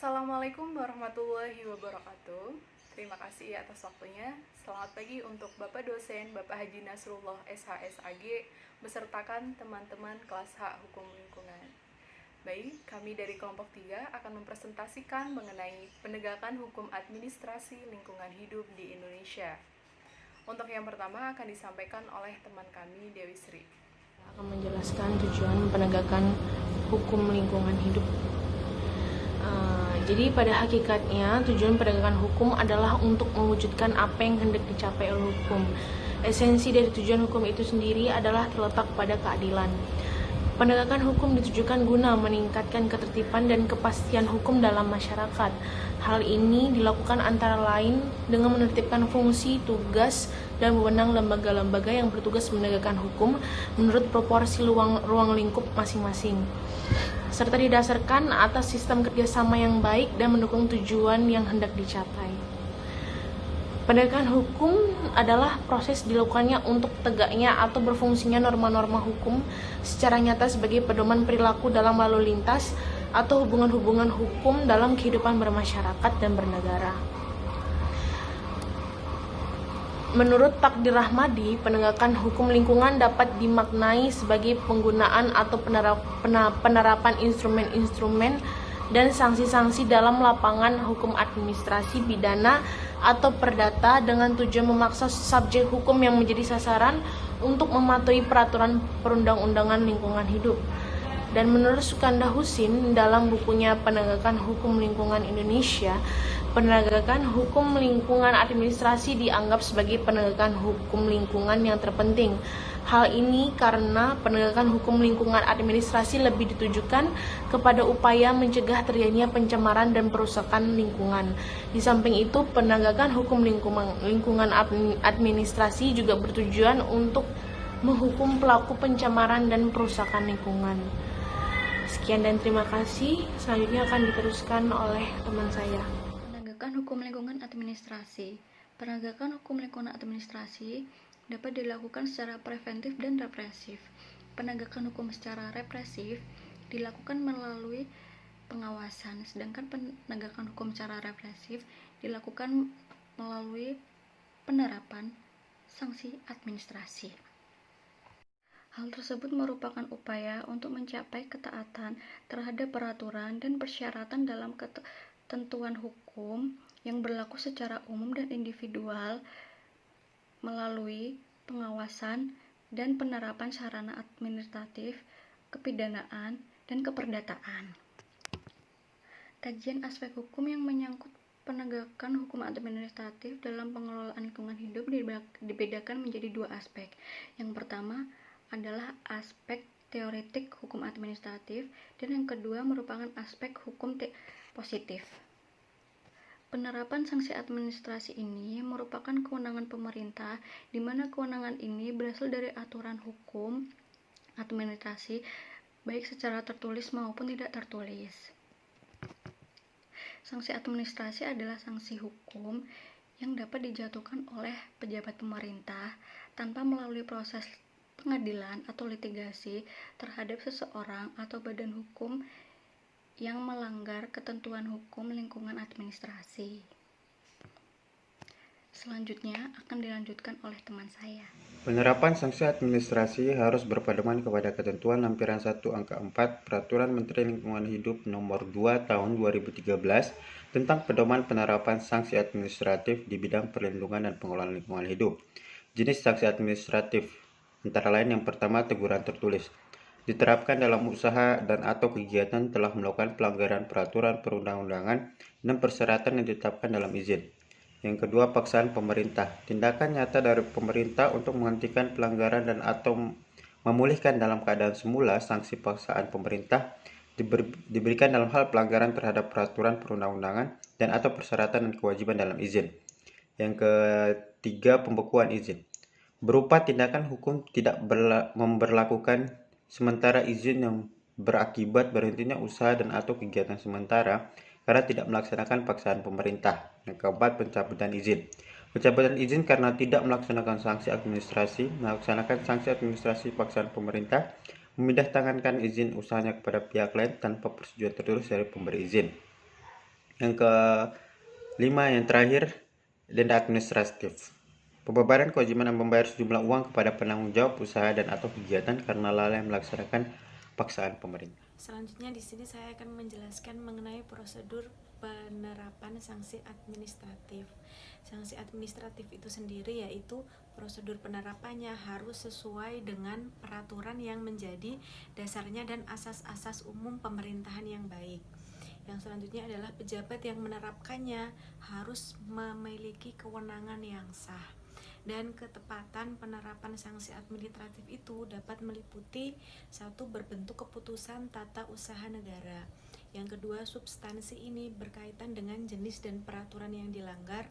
Assalamualaikum warahmatullahi wabarakatuh. Terima kasih atas waktunya. Selamat pagi untuk Bapak dosen Bapak Haji Nasrullah SHSAG besertakan teman-teman kelas H Hukum Lingkungan. Baik, kami dari kelompok 3 akan mempresentasikan mengenai penegakan hukum administrasi lingkungan hidup di Indonesia. Untuk yang pertama akan disampaikan oleh teman kami Dewi Sri. Akan menjelaskan tujuan penegakan hukum lingkungan hidup. Jadi pada hakikatnya tujuan penegakan hukum adalah untuk mewujudkan apa yang hendak dicapai oleh hukum. Esensi dari tujuan hukum itu sendiri adalah terletak pada keadilan. Penegakan hukum ditujukan guna meningkatkan ketertiban dan kepastian hukum dalam masyarakat. Hal ini dilakukan antara lain dengan menertibkan fungsi, tugas, dan wewenang lembaga-lembaga yang bertugas menegakkan hukum menurut proporsi ruang lingkup masing-masing, serta didasarkan atas sistem kerjasama yang baik dan mendukung tujuan yang hendak dicapai. Penegakan hukum adalah proses dilakukannya untuk tegaknya atau berfungsinya norma-norma hukum secara nyata sebagai pedoman perilaku dalam lalu lintas atau hubungan-hubungan hukum dalam kehidupan bermasyarakat dan bernegara. Menurut Takdir Rahmadi, penegakan hukum lingkungan dapat dimaknai sebagai penggunaan atau penerapan instrumen-instrumen dan sanksi-sanksi dalam lapangan hukum administrasi, pidana, atau perdata dengan tujuan memaksa subjek hukum yang menjadi sasaran untuk mematuhi peraturan perundang-undangan lingkungan hidup. Dan menurut Sukanda Husin dalam bukunya Penegakan Hukum Lingkungan Indonesia, penegakan hukum lingkungan administrasi dianggap sebagai penegakan hukum lingkungan yang terpenting. Hal ini karena penegakan hukum lingkungan administrasi lebih ditujukan kepada upaya mencegah terjadinya pencemaran dan perusakan lingkungan. Di samping itu, penegakan hukum lingkungan administrasi juga bertujuan untuk menghukum pelaku pencemaran dan perusakan lingkungan. Sekian dan terima kasih. Selanjutnya akan diteruskan oleh teman saya. Penegakan hukum lingkungan administrasi. Penegakan hukum lingkungan administrasi dapat dilakukan secara preventif dan represif. Penegakan hukum secara represif dilakukan melalui pengawasan, sedangkan penegakan hukum secara represif dilakukan melalui penerapan sanksi administrasi. Hal tersebut merupakan upaya untuk mencapai ketaatan terhadap peraturan dan persyaratan dalam ketentuan hukum yang berlaku secara umum dan individual melalui pengawasan dan penerapan sarana administratif, kepidanaan, dan keperdataan. Kajian aspek hukum yang menyangkut penegakan hukum administratif dalam pengelolaan lingkungan hidup dibedakan menjadi dua aspek. Yang pertama adalah aspek teoretik hukum administratif dan yang kedua merupakan aspek hukum positif. Penerapan sanksi administrasi ini merupakan kewenangan pemerintah, di mana kewenangan ini berasal dari aturan hukum administrasi baik secara tertulis maupun tidak tertulis. Sanksi administrasi adalah sanksi hukum yang dapat dijatuhkan oleh pejabat pemerintah tanpa melalui proses pengadilan atau litigasi terhadap seseorang atau badan hukum yang melanggar ketentuan hukum lingkungan administrasi. Selanjutnya akan dilanjutkan oleh teman saya. Penerapan sanksi administrasi harus berpedoman kepada ketentuan lampiran 1 angka 4 Peraturan Menteri Lingkungan Hidup Nomor 2 Tahun 2013 tentang pedoman penerapan sanksi administratif di bidang perlindungan dan pengelolaan lingkungan hidup. Jenis sanksi administratif antara lain yang pertama, teguran tertulis. Diterapkan dalam usaha dan atau kegiatan telah melakukan pelanggaran peraturan perundang-undangan dan persyaratan yang ditetapkan dalam izin. Yang kedua, paksaan pemerintah. Tindakan nyata dari pemerintah untuk menghentikan pelanggaran dan atau memulihkan dalam keadaan semula. Sanksi paksaan pemerintah diberikan dalam hal pelanggaran terhadap peraturan perundang-undangan dan atau persyaratan dan kewajiban dalam izin. Yang ketiga, pembekuan izin. Berupa tindakan hukum tidak memberlakukan sementara izin yang berakibat berhentinya usaha dan atau kegiatan sementara karena tidak melaksanakan paksaan pemerintah. Yang keempat, pencabutan izin. Pencabutan izin karena tidak melaksanakan sanksi administrasi, melaksanakan sanksi administrasi paksaan pemerintah, memindahtangankan izin usahanya kepada pihak lain tanpa persetujuan tertulis dari pemberi izin. Yang kelima, yang terakhir, denda administratif. Pembebaran kewajiban membayar sejumlah uang kepada penanggung jawab usaha dan atau kegiatan karena lalai melaksanakan paksaan pemerintah. Selanjutnya di sini saya akan menjelaskan mengenai prosedur penerapan sanksi administratif. Sanksi administratif itu sendiri yaitu prosedur penerapannya harus sesuai dengan peraturan yang menjadi dasarnya dan asas-asas umum pemerintahan yang baik. Yang selanjutnya adalah pejabat yang menerapkannya harus memiliki kewenangan yang sah. Dan ketepatan penerapan sanksi administratif itu dapat meliputi satu, berbentuk keputusan tata usaha negara. Yang kedua, substansi ini berkaitan dengan jenis dan peraturan yang dilanggar,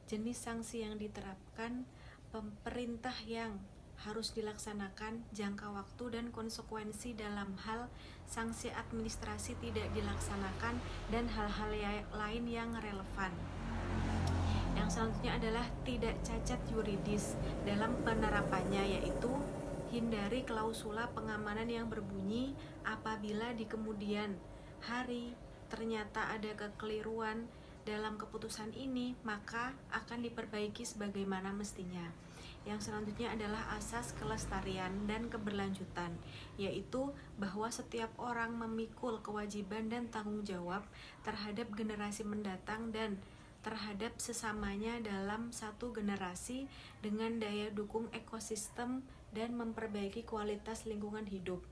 jenis sanksi yang diterapkan, pemerintah yang harus dilaksanakan, jangka waktu dan konsekuensi dalam hal sanksi administrasi tidak dilaksanakan, dan hal-hal lain yang relevan. Yang selanjutnya adalah tidak cacat yuridis dalam penerapannya, yaitu hindari klausula pengamanan yang berbunyi apabila di kemudian hari ternyata ada kekeliruan dalam keputusan ini, maka akan diperbaiki sebagaimana mestinya. Yang selanjutnya adalah asas kelestarian dan keberlanjutan, yaitu bahwa setiap orang memikul kewajiban dan tanggung jawab terhadap generasi mendatang dan terhadap sesamanya dalam satu generasi dengan daya dukung ekosistem dan memperbaiki kualitas lingkungan hidup.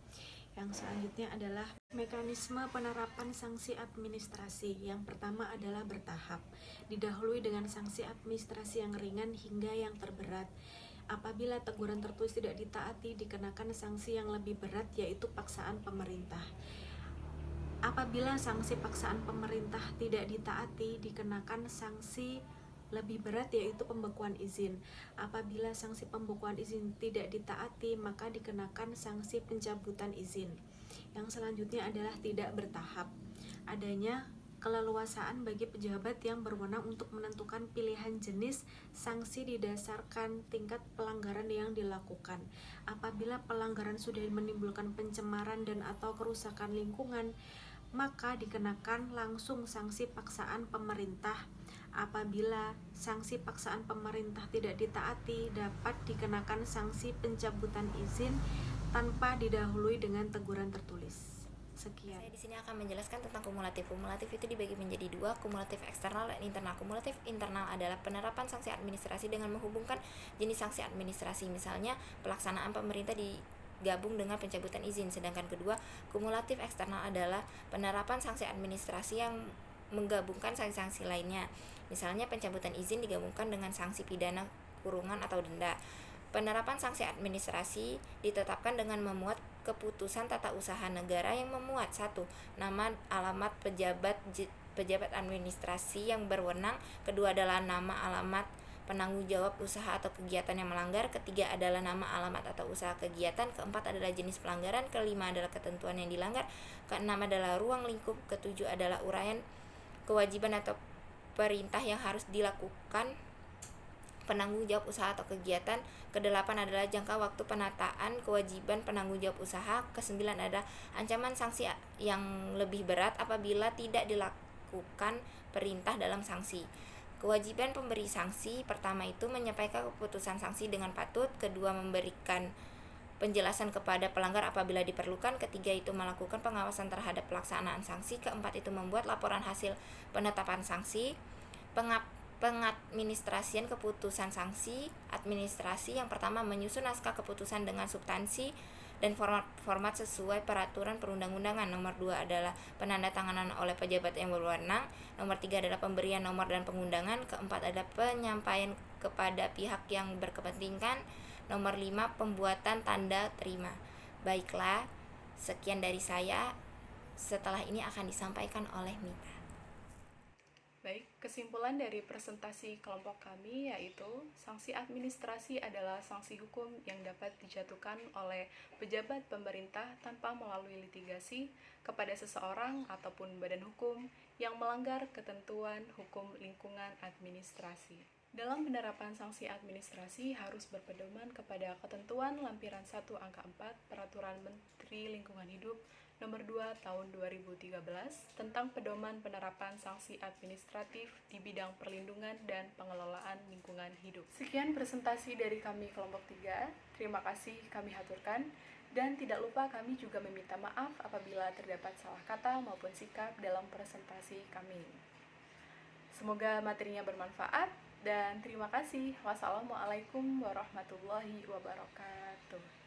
Yang selanjutnya adalah mekanisme penerapan sanksi administrasi. Yang pertama adalah bertahap, didahului dengan sanksi administrasi yang ringan hingga yang terberat. Apabila teguran tertulis tidak ditaati, dikenakan sanksi yang lebih berat, yaitu paksaan pemerintah. Apabila sanksi paksaan pemerintah tidak ditaati, dikenakan sanksi lebih berat, yaitu pembekuan izin. Apabila sanksi pembekuan izin tidak ditaati, maka dikenakan sanksi pencabutan izin. Yang selanjutnya adalah tidak bertahap. Adanya keleluasaan bagi pejabat yang berwenang untuk menentukan pilihan jenis sanksi didasarkan tingkat pelanggaran yang dilakukan. Apabila pelanggaran sudah menimbulkan pencemaran dan atau kerusakan lingkungan, maka dikenakan langsung sanksi paksaan pemerintah. Apabila sanksi paksaan pemerintah tidak ditaati, dapat dikenakan sanksi pencabutan izin tanpa didahului dengan teguran tertulis. Sekian. Saya di sini akan menjelaskan tentang kumulatif. Kumulatif itu dibagi menjadi dua, kumulatif eksternal dan internal. Kumulatif internal adalah penerapan sanksi administrasi dengan menghubungkan jenis sanksi administrasi, misalnya pelaksanaan pemerintah digabung dengan pencabutan izin. Sedangkan kedua, kumulatif eksternal adalah penerapan sanksi administrasi yang menggabungkan sanksi-sanksi lainnya, misalnya pencabutan izin digabungkan dengan sanksi pidana, kurungan atau denda. Penerapan sanksi administrasi ditetapkan dengan memuat keputusan tata usaha negara yang memuat satu, nama alamat pejabat administrasi yang berwenang, kedua adalah nama alamat penanggung jawab usaha atau kegiatan yang melanggar, ketiga adalah nama alamat atau usaha kegiatan, keempat adalah jenis pelanggaran, kelima adalah ketentuan yang dilanggar, keenam adalah ruang lingkup, ketujuh adalah uraian kewajiban atau perintah yang harus dilakukan penanggung jawab usaha atau kegiatan, kedelapan adalah jangka waktu penataan kewajiban penanggung jawab usaha, kesembilan adalah ancaman sanksi yang lebih berat apabila tidak dilakukan perintah dalam sanksi. Kewajiban pemberi sanksi pertama itu menyampaikan keputusan sanksi dengan patut, kedua memberikan penjelasan kepada pelanggar apabila diperlukan, ketiga itu melakukan pengawasan terhadap pelaksanaan sanksi, keempat itu membuat laporan hasil penetapan sanksi. Pengadministrasian keputusan sanksi administrasi, yang pertama menyusun naskah keputusan dengan substansi dan format sesuai peraturan perundang-undangan. Nomor 2 adalah penandatanganan oleh pejabat yang berwenang. Nomor 3 adalah pemberian nomor dan pengundangan. Keempat adalah penyampaian kepada pihak yang berkepentingan. Nomor 5 pembuatan tanda terima. Baiklah, sekian dari saya. Setelah ini akan disampaikan oleh Mita. Baik, kesimpulan dari presentasi kelompok kami yaitu sanksi administrasi adalah sanksi hukum yang dapat dijatuhkan oleh pejabat pemerintah tanpa melalui litigasi kepada seseorang ataupun badan hukum yang melanggar ketentuan hukum lingkungan administrasi. Dalam penerapan sanksi administrasi harus berpedoman kepada ketentuan lampiran 1 angka 4 Peraturan Menteri Lingkungan Hidup Nomor 2 Tahun 2013 tentang pedoman penerapan sanksi administratif di bidang perlindungan dan pengelolaan lingkungan hidup. Sekian presentasi dari kami kelompok 3. Terima kasih kami haturkan. Dan tidak lupa kami juga meminta maaf apabila terdapat salah kata maupun sikap dalam presentasi kami. Semoga materinya bermanfaat dan terima kasih. Wassalamualaikum warahmatullahi wabarakatuh.